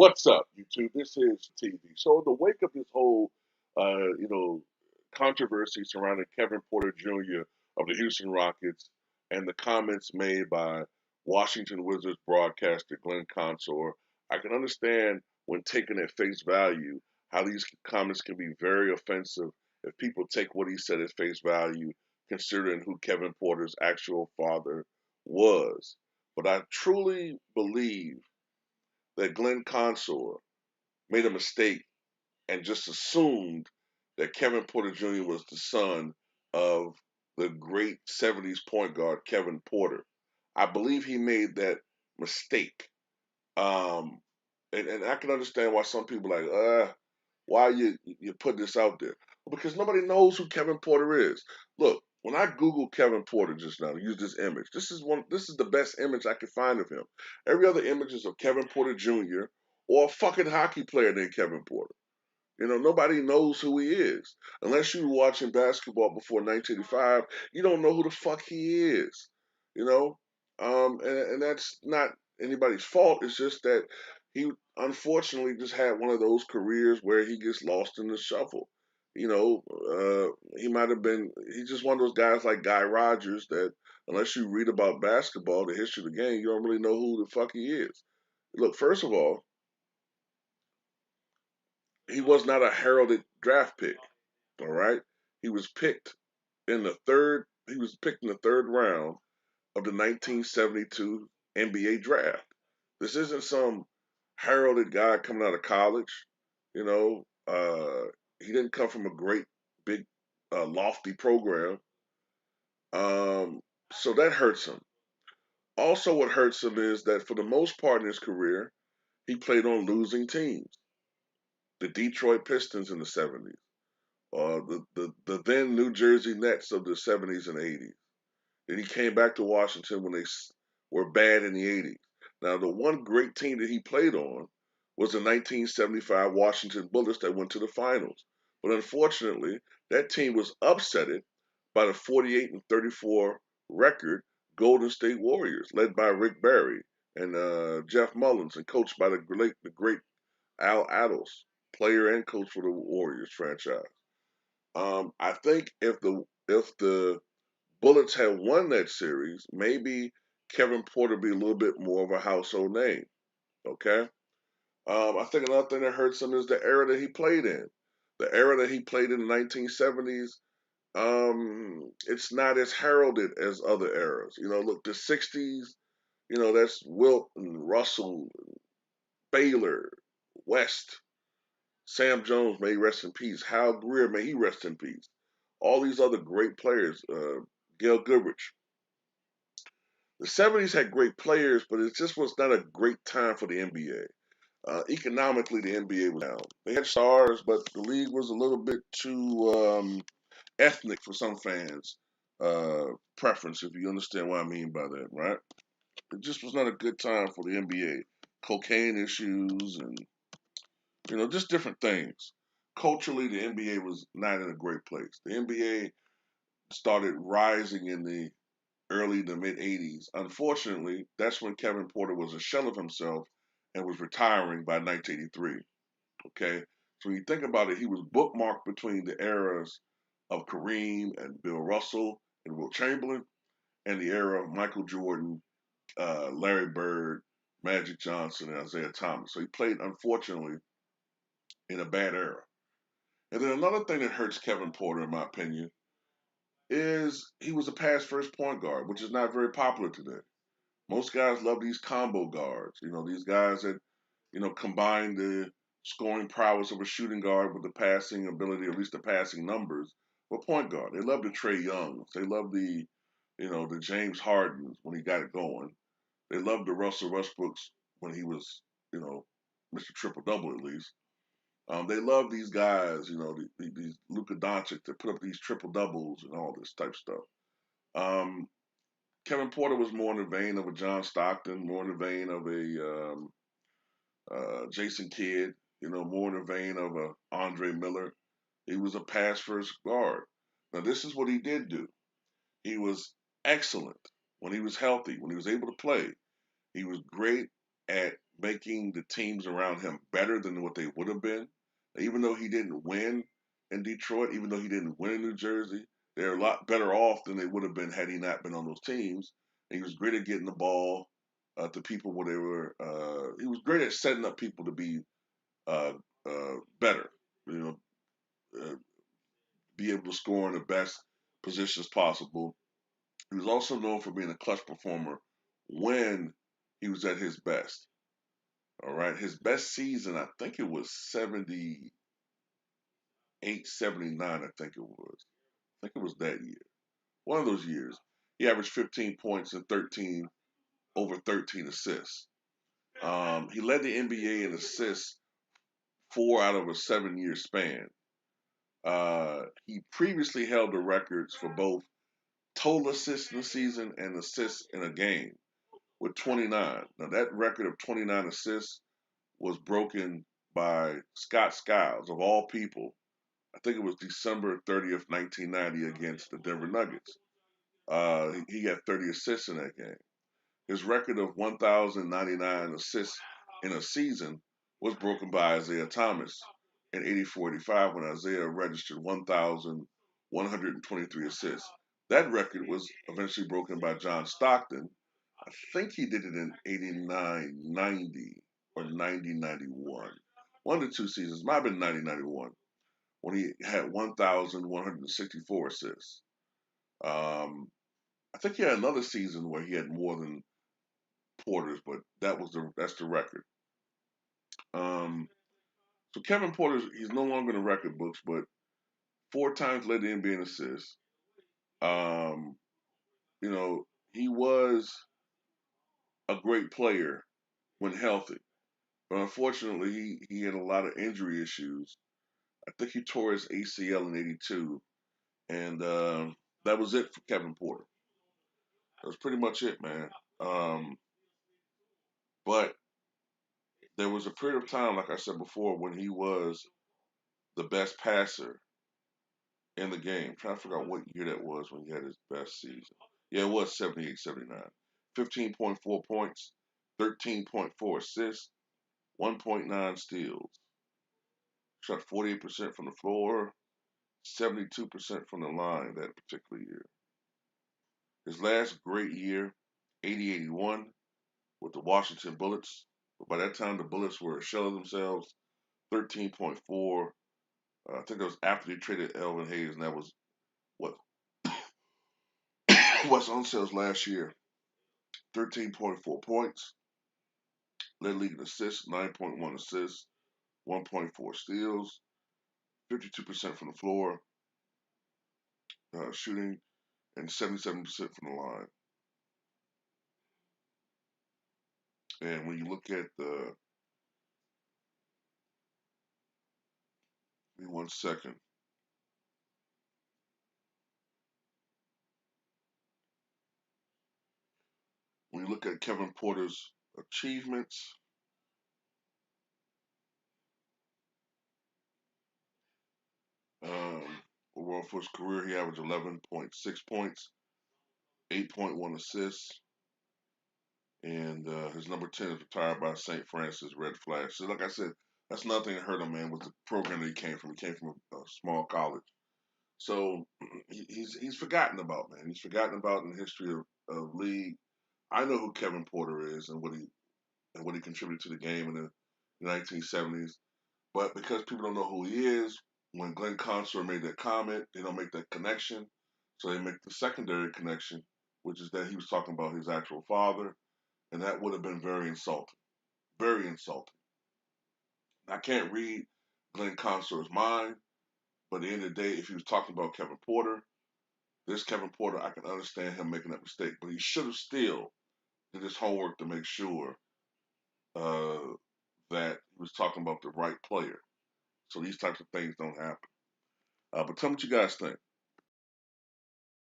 What's up, YouTube? This is TV. So, in the wake of this whole, controversy surrounding Kevin Porter Jr. of the Houston Rockets and the comments made by Washington Wizards broadcaster Glenn Consor, I can understand when taken at face value how these comments can be very offensive if people take what he said at face value, considering who Kevin Porter's actual father was. But I truly believe that Glenn Consor made a mistake and just assumed that Kevin Porter Jr. was the son of the great 70s point guard Kevin Porter. I believe he made that mistake. Um, and I can understand why some people are like, why you put this out there? Well, because nobody knows who Kevin Porter is. Look, when I Google Kevin Porter just now, use this image. This is the best image I could find of him. Every other image is of Kevin Porter Jr. or a fucking hockey player named Kevin Porter. Nobody knows who he is. Unless you were watching basketball before 1985, you don't know who the fuck he is. You know? And that's not anybody's fault. It's just that he unfortunately just had one of those careers where he gets lost in the shuffle. He might have been, he's just one of those guys like Guy Rogers that unless you read about basketball, the history of the game, you don't really know who the fuck he is. Look, first of all, he was not a heralded draft pick. All right. He was picked he was picked in the third round of the 1972 NBA draft. This isn't some heralded guy coming out of college. You know, he didn't come from a great, big, lofty program. So that hurts him. Also, what hurts him is that for the most part in his career, he played on losing teams. The Detroit Pistons in the 70s, the then New Jersey Nets of the 70s and 80s. Then he came back to Washington when they were bad in the 80s. Now, the one great team that he played on was the 1975 Washington Bullets that went to the finals. But unfortunately, that team was upsetted by the 48 and 34 record Golden State Warriors, led by Rick Barry and Jeff Mullins, and coached by the great Al Attles, player and coach for the Warriors franchise. I think if the Bullets had won that series, maybe Kevin Porter be a little bit more of a household name. Okay. I think another thing that hurts him is the era that he played in. The era that he played in the 1970s, it's not as heralded as other eras. Look, the 60s, that's Wilt and Russell, Baylor, West, Sam Jones, may he rest in peace. Hal Greer, may he rest in peace. All these other great players, Gail Goodrich. The 70s had great players, but it just was not a great time for the NBA. Economically, the NBA was down. They had stars, but the league was a little bit too ethnic for some fans' preference, if you understand what I mean by that, right? It just was not a good time for the NBA. Cocaine issues and, just different things. Culturally, the NBA was not in a great place. The NBA started rising in the early to mid 80s. Unfortunately, that's when Kevin Porter was a shell of himself and was retiring by 1983. Okay, so when you think about it, he was bookmarked between the eras of Kareem and Bill Russell and Will Chamberlain, and the era of Michael Jordan, Larry Bird, Magic Johnson, and Isaiah Thomas. So he played, unfortunately, in a bad era. And then another thing that hurts Kevin Porter, in my opinion, is he was a pass first point guard, which is not very popular today. Most guys love these combo guards. These guys that, combine the scoring prowess of a shooting guard with the passing ability, or at least the passing numbers, of a point guard. They love the Trae Youngs. They love the James Hardens when he got it going. They love the Russell Westbrooks when he was, Mr. Triple Double at least. They love these guys, these Luka Doncic that put up these triple doubles and all this type of stuff. Um, Kevin Porter was more in the vein of a John Stockton, more in the vein of a Jason Kidd, more in the vein of a Andre Miller. He was a pass first guard. Now, this is what he did do. He was excellent when he was healthy, when he was able to play. He was great at making the teams around him better than what they would have been. Even though he didn't win in Detroit, even though he didn't win in New Jersey, they're a lot better off than they would have been had he not been on those teams. And he was great at getting the ball to people where they were. He was great at setting up people to be uh, better. You know, be able to score in the best positions possible. He was also known for being a clutch performer when he was at his best. All right. His best season, I think it was 78, 79. I think it was. I think it was that year. One of those years. He averaged 15 points and 13 assists. He led the NBA in assists 4 out of a 7-year span. He previously held the records for both total assists in a season and assists in a game with 29. Now, that record of 29 assists was broken by Scott Skiles, of all people. I think it was December 30th, 1990, against the Denver Nuggets. He got 30 assists in that game. His record of 1,099 assists in a season was broken by Isaiah Thomas in 84-85 when Isaiah registered 1,123 assists. That record was eventually broken by John Stockton. I think he did it in 89-90 or 90-91. One of the two seasons, might have been 90-91, when he had 1,164 assists. I think he had another season where he had more than Porter's, but that's the record. Um, so Kevin Porter, he's no longer in the record books, but 4 times led the NBA in assists. Um, you know, he was a great player when healthy, but unfortunately, he had a lot of injury issues. I think he tore his ACL in '82, and that was it for Kevin Porter. That was pretty much it, man. Um, but there was a period of time, like I said before, when he was the best passer in the game. I'm trying to figure out what year that was when he had his best season. Yeah, it was 78, 79. 15.4 points, 13.4 assists, 1.9 steals. Shot 48% from the floor, 72% from the line that particular year. His last great year, 80-81, with the Washington Bullets. But by that time, the Bullets were a shell of themselves. 13.4. I think it was after they traded Elvin Hayes, and that was what was on sales last year. 13.4 points, led league in assists, 9.1 assists, 1.4 steals, 52% from the floor, shooting, and 77% from the line. And when you look at the, give me 1 second. When you look at Kevin Porter's achievements, um, overall for his career, he averaged 11.6 points, 8.1 assists, and his number 10 is retired by St. Francis Red Flash. So, like I said, that's nothing that hurt him, man. Was the program that he came from? He came from a small college, so he's forgotten about, man. He's forgotten about in the history of league. I know who Kevin Porter is and what he contributed to the game in the 1970s. But because people don't know who he is, when Glenn Consor made that comment, they don't make that connection. So they make the secondary connection, which is that he was talking about his actual father, and that would have been very insulting. Very insulting. I can't read Glenn Consor's mind, but at the end of the day, if he was talking about Kevin Porter, this Kevin Porter, I can understand him making that mistake, but he should have still did his homework to make sure uh, that he was talking about the right player. So these types of things don't happen. But tell me what you guys think.